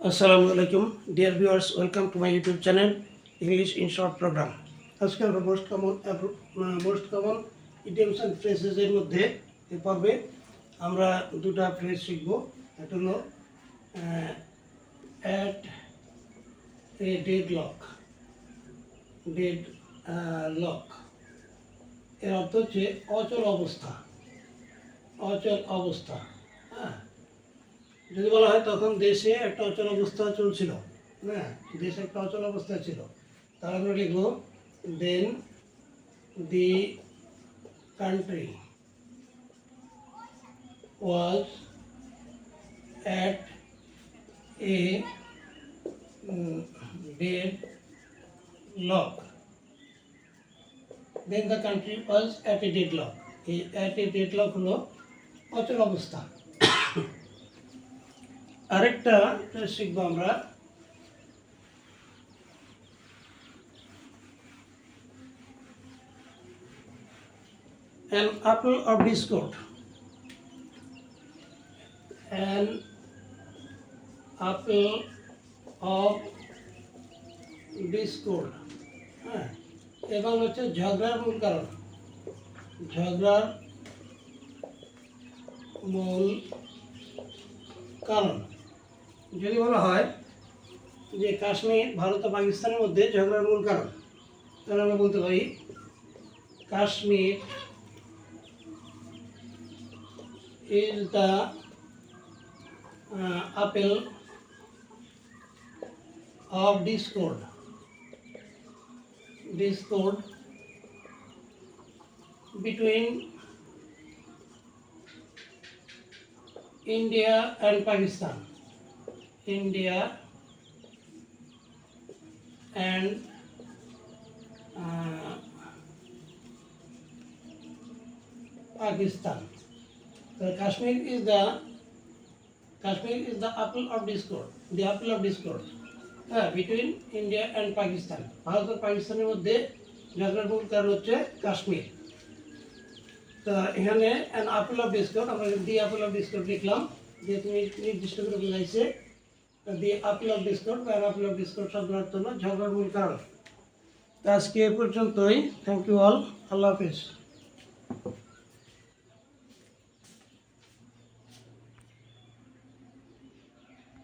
আসসালামু আলাইকুম dear viewers, welcome to my YouTube channel English in short programme. আজকে আমরা মোস্ট কমন ইডিয়মস অ্যান্ড ফ্রেজেসের মধ্যে এ পর্বে আমরা দুটা ফ্রেজ শিখব। এটা হলো অ্যাট এ ডেড লক। এর অর্থ হচ্ছে অচল অবস্থা। হ্যাঁ, যদি বলা হয় তখন দেশে একটা অচল অবস্থা চলছিল, হ্যাঁ, দেশে একটা অচল অবস্থা ছিল, তাহলে আমরা লিখব then the country was at a deadlock. Then the country was at a deadlock. এই অ্যাট এ ডেড লক হলো অচল অবস্থা। আরেকটা শিখবো আমরা, an apple of discord. An apple of discord. হ্যাঁ, এবং হচ্ছে ঝগড়ার মূল কারণ। ঝগড়ার মূল কারণ যদি বলা হয় যে কাশ্মীর ভারত ও পাকিস্তানের মধ্যে ঝগড়ার মূল কারণ, তাহলে আমরা বলতে পারি Kashmir is the apple of discord between India and Pakistan. Pakistan. So Kashmir is the apple of discord. The apple of discord between India and Pakistan. Bharat ও পাকিস্তানের মধ্যে ঝগড়ার মূল কারণ হচ্ছে কাশ্মীর। তো এখানে an apple of discord, আমরা the apple of discord লিখলাম, যে তুমি নির্দিষ্ট করে বোঝাইছে the apple of discord বা an apple of discord শব্দের অর্থ হলো ঝগড়ার মূল কারণ। তো আজকে এ পর্যন্তই। Thank you all. আল্লাহ হাফেজ।